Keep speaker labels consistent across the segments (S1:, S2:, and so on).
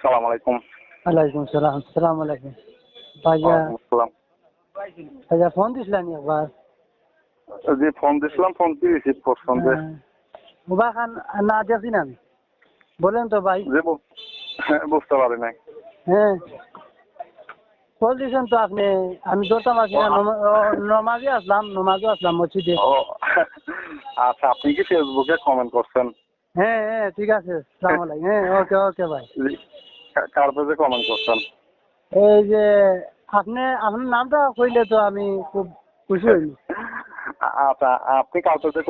S1: সালাম আলাইকুম।
S2: ওয়ালাইকুম সালাম। সালাম আলাইকুম ভাইয়া।
S1: ওয়ালাইকুম আসসালাম।
S2: ভাইয়া ফোন দিছিলেন একবার?
S1: জি ফোন দিছিলাম, ফোন কি রিসিভ করছেন যে?
S2: মুবাই খান না দেখছি না আমি। বলেন তো ভাই।
S1: জি বুঝতে পারি নাই।
S2: হ্যাঁ কল দিয়েছেন তো আপনি, আমি ধরতাম আছি না, নমাজে আসলাম মসজিদে।
S1: ও আচ্ছা, আপনি কি ফেসবুকে কমেন্ট করছেন?
S2: হ্যাঁ হ্যাঁ ঠিক আছে। সালাম আলাইকুম। হ্যাঁ ওকে ওকে ভাই।
S1: জি, কার পেজে কমেন্ট করছেন?
S2: এই যে আপনার নামটা কইলে তো আমি খুব খুশি হইনি।
S1: আচ্ছা, আপনি কার পেজে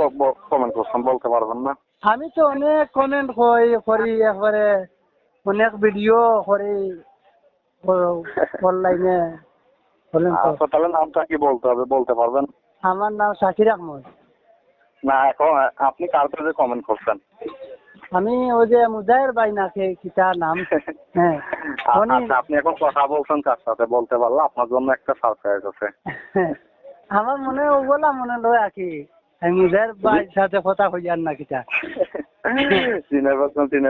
S1: কমেন্ট করছেন বলতে পারবেন না?
S2: আমি তো অনেক কমেন্ট করি একবারে, অনেক ভিডিও করি অনলাইনে। বলেন তো।
S1: আচ্ছা, তাহলে নামটা কি বলতে হবে, বলতে পারবেন?
S2: আমার নাম শাকির আহমদ।
S1: না, এখন আপনি কার পেজে কমেন্ট করছেন?
S2: আমি ওই যে মুজাহির ভাই নাকি কিটা নাম। হ্যাঁ
S1: আচ্ছা, আপনি এখন কথা বলছেন কার সাথে বলতে পারলে আপনার জন্য একটা সারপ্রাইজ আছে।
S2: আমার মনে ওগুলা মনে লয় আর কি, মুজাহির ভাই সাথে কথা কইয়ার না কিটা।
S1: চিনে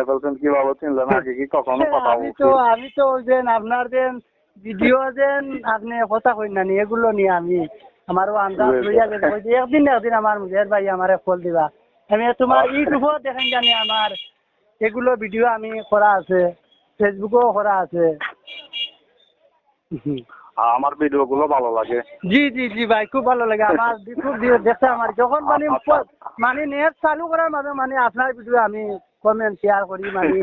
S1: ফেলছেন কিভাবে চিনলেন? আগে কি কখনো কথা বলছি?
S2: আমি তো ওই যে আপনার যে ভিডিও যে আপনি কথা কই না নি, এগুলো নিয়ে আমি আমারও আন্দাজ হইয়া গেছে। ওই যে একদিন আমার মুজাহির ভাই আমারে কল দিবা, আমি তোমার ইউটিউবও দেখেন জানি আমার এগুলো ভিডিও আমি করা আছে, ফেসবুকেও করা আছে।
S1: আমার ভিডিও গুলো ভালো লাগে।
S2: জি জি জি ভাই খুব ভালো লাগে আমার, খুব দেখতে আমার যখন মানে নেট চালু করার মাঝে মানে আপনার ভিডিও আমি কমেন্ট শেয়ার করি মানে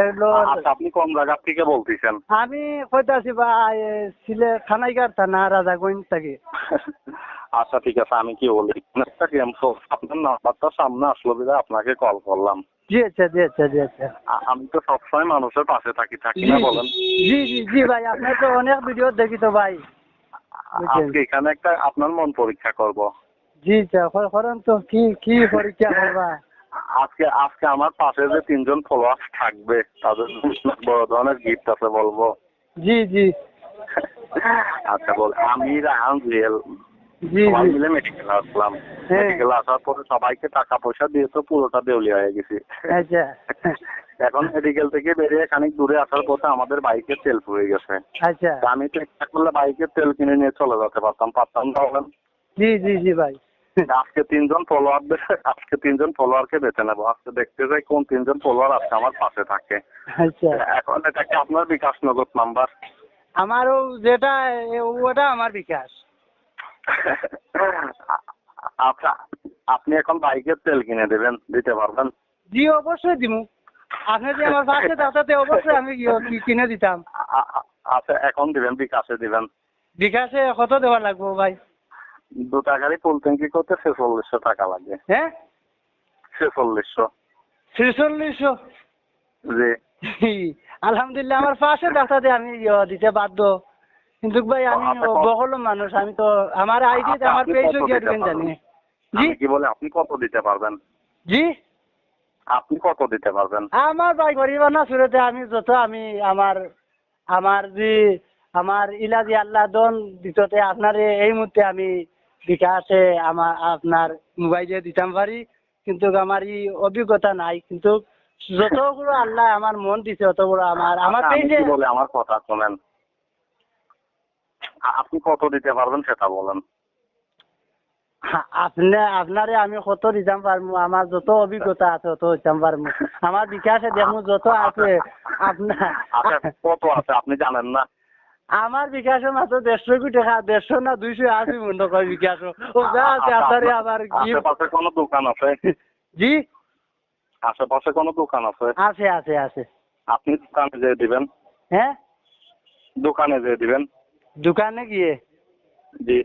S2: এগুলো।
S1: আচ্ছা, আপনি কোন জায়গা থেকে বলতেছেন?
S2: আমি কইতাছি ভাই সিলেট থানাইগার থানা রাজাগঞ্জ থেকে।
S1: আচ্ছা ঠিক আছে, আমি কি বলি, একটা গেম আপনার নাম্বারটা সামনে আসলো বিধায় আপনাকে কল করলাম।
S2: জি আচ্ছা জি আচ্ছা জি আচ্ছা।
S1: আমি তো সবসময় মানুষের পাশে থাকি না বলেন?
S2: জি জি জি ভাই আপনার তো অনেক ভিডিও দেখি তো ভাই।
S1: আজকে এখানে একটা আপনার মন পরীক্ষা করব।
S2: জি করেন তো, কি কি পরীক্ষা করবা?
S1: আজকে আমার পাশে যে 3জন ফলোয়ার থাকবে তাদের বড় ধরনের গিফট আছে, বলবো?
S2: জি জি
S1: আচ্ছা বল, আমি রায়হান জুয়েল
S2: জি
S1: সবাই
S2: জি
S1: মিলে মেডিকেল আসলাম।
S2: হ্যাঁ
S1: মেডিকেল আসার পরে সবাইকে টাকা পয়সা দিয়ে তো পুরোটা দেউলিয়া হয়ে গেছি।
S2: আচ্ছা
S1: এখন মেডিকেল থেকে বেরিয়ে খানিক দূরে আসার পথে আমাদের বাইকের তেল ফুরিয়ে গেছে।
S2: আচ্ছা
S1: আমি তো ইচ্ছা করলে বাইকের তেল কিনে নিয়ে চলে যেতে পারতাম না বলেন?
S2: জি জি জি ভাই।
S1: আজকে 3জন ফলোয়ারকে বেছে নেবো। আজকে দেখতে যাই কোন 3জন ফলোয়ার আজকে আমার পাশে থাকে।
S2: আচ্ছা
S1: এখন এটা কি আপনার বিকাশ নগদ নাম্বার?
S2: আমারও যেটা ওটা আমার বিকাশ।
S1: আচ্ছা, আপনি এখন বাইকের তেল কিনে দিতে পারবেন?
S2: জি অবশ্যই দিমু। আপনি যে আমার পাশে থাকতে অবশ্যই আমি কিনে দিতাম।
S1: আচ্ছা, এখন দিবেন, বিকাশে দিবেন?
S2: বিকাশে কত দেওয়া লাগবো ভাই?
S1: 2 টাকারই ফুল ট্যাঙ্কি করতে 4600 টাকা লাগে।
S2: হ্যাঁ
S1: 4600।
S2: 4600?
S1: জি।
S2: আলহামদুলিল্লাহ আমার পাশে থাকতে আমি দিতে বাধ্য, কিন্তু ভাই আমি বহল মানুষ, আমি তো আমার আইডি আমার পেজও গিয়ে দিবেন জানি। জি
S1: কি বলে, আপনি কত দিতে পারবেন?
S2: জি
S1: আপনি কত দিতে পারবেন?
S2: আমার ভাই গরিব না সুরতে আমি যত আমি আমার আমার যে আমার ইলাজি আল্লাহ দন দিতে আপনার এই মুহূর্তে আমি বিকাশে আপনার মোবাইলে দিতাম পারি, কিন্তু আমার এই অভিজ্ঞতা নাই, কিন্তু যতগুলো আল্লাহ আমার মন দিছে অতগুলো আমার পেজে।
S1: কি বলে, আমার কথা শোনেন, আপনি কত দিতে পারবেন সেটা বলেন।
S2: আপনারে আমি কত দিতাম পারবো, আমার যত অভিজ্ঞতা আছে তত দিতাম পারবো, আমার বিকাশে দেখুন যত আছে আপনার।
S1: কত আছে আপনি জানেন না?
S2: আমার বিকাশে মাত্র 150 কোটি টাকা, 150 না 280 মনে কয় বিকাশ ও যা আছে আপনারে আবার
S1: আশেপাশে কোনো দোকান আছে?
S2: জি
S1: আশেপাশে কোনো দোকান আছে?
S2: আছে আছে আছে।
S1: আপনি দোকানে যেয়ে দিবেন।
S2: হ্যাঁ
S1: দোকানে যেয়ে দিবেন।
S2: দোকানে গিয়ে
S1: জি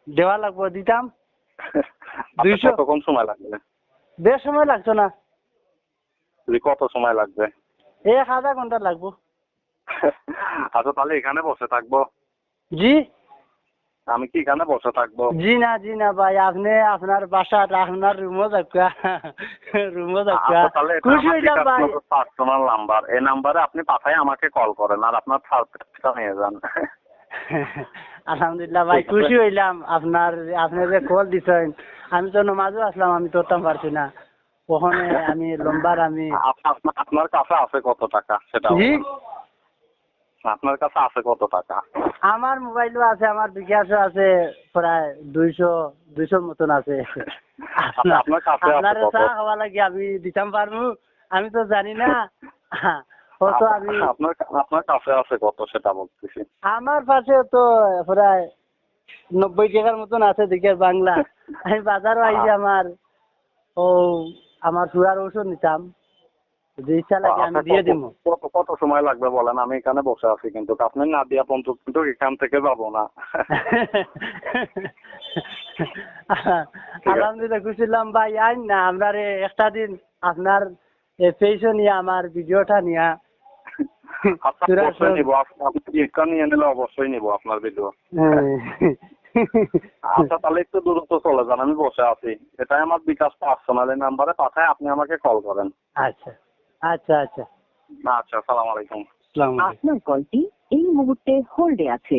S2: দেওয়া লাগবো, দিতাম।
S1: 200 কতক্ষণ সময় লাগবে?
S2: বেশ সময় লাগতো না।
S1: কত সময় লাগবে?
S2: 1 ঘন্টা লাগবো।
S1: আচ্ছা, তাহলে এখানে বসে থাকবো?
S2: জি
S1: আমি কি এখানে বসে থাকবো?
S2: জি না ভাই, আপনি আপনার বাসা আপনার রুমও যাকা খুশি হইলাম ভাই।
S1: পার্সোনাল নাম্বার, এই নাম্বারে আপনি পাঠাই আমাকে কল করেন আর আপনার সার্ভিসটা নিয়ে যান।
S2: আলহামদুলিল্লাহ ভাই খুশি হইলাম আপনি যে কল দিচ্ছেন। আমি তো নমাজও আসলাম, আমি ধরতাম পারছি না। ওখানে আমি লম্বার আমি
S1: আপনার কাছে আছে কত টাকা সেটা
S2: জি
S1: বলেন। আপনার কাছে আছে কত টাকা?
S2: আমার মোবাইলও আছে, আমার বিকাশও আছে, প্রায় 200 মতন আছে।
S1: আপনার কাছে আছে
S2: আপনার
S1: কত?
S2: চা খাওয়া লাগে আমি দিতাম পারবো, আমি তো জানি না। ও তো আমি
S1: আপনার কাছে আছে কত সেটা বলতেছি।
S2: আমার পাশে তো প্রায় 90 টাকার মতন আছে দিকে বাংলা। আমি বাজারও আইছি ও আমার সুগার ওষুধ নিতাম, যদি ইচ্ছা লাগে আমি দিয়ে দিব।
S1: কত কত সময় লাগবে বলেন, আমি এখানে বসে আছি, কিন্তু আপনি না দিয়া পর্যন্ত কিন্তু এখান থেকে যাবো না।
S2: আলহামদুলিল্লাহ খুশি হলাম ভাই। আইন না আমরা একটা দিন আপনার পেশো নিয়ে আমার ভিডিওটা নিয়ে
S1: অবশ্যই নিবো, আপনি ইটটা নিয়ে নিলে অবশ্যই নিবো আপনার ভিডিও। আচ্ছা তাহলে একটু দ্রুত চলে যান, আমি বসে আছি। এটাই আমার বিকাশ পার্সোনালি নাম্বারে পাঠায় আপনি আমাকে কল করেন।
S2: আচ্ছা আচ্ছা আচ্ছা,
S1: আচ্ছা, আসসালামু আলাইকুম।
S2: আসসালামু আলাইকুম।
S3: আপনার কলটি এই মুহূর্তে হোল্ডে আছে।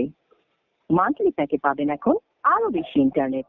S3: মান্থলি প্যাকে পাবেন এখন আরো বেশি ইন্টারনেট।